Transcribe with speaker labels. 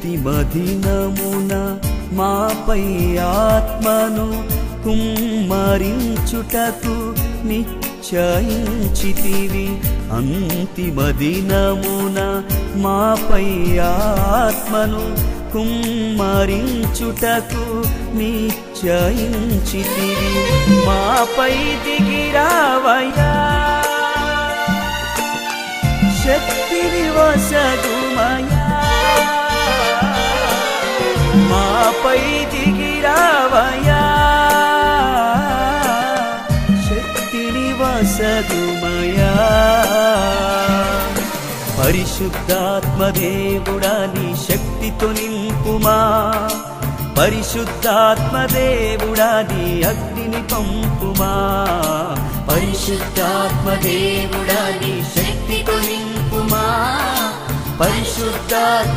Speaker 1: అంతిమ దినమున మాపై ఆత్మను కుమ్మరించుటకు నిశ్చయించితివి. అంతిమ దినమున మాపై ఆత్మను కుమ్మరించుటకు నిశ్చయించితివి. మాపై దిగిరావయ్యా, శక్తిని వసగుమయా. మాపై దిగిరావయ్యా, శక్తిని వసగుమయా. పరిశుద్ధాత్మ దేవుడా నీ శక్తితో నింపుమా. పరిశుద్ధాత్మ దేవుడా నీ అగ్నిని పంపుమా. పరిశుద్ధాత్మ దేవుడా నీ శక్తితో నింపుమా. పరిశుద్ధాత్మ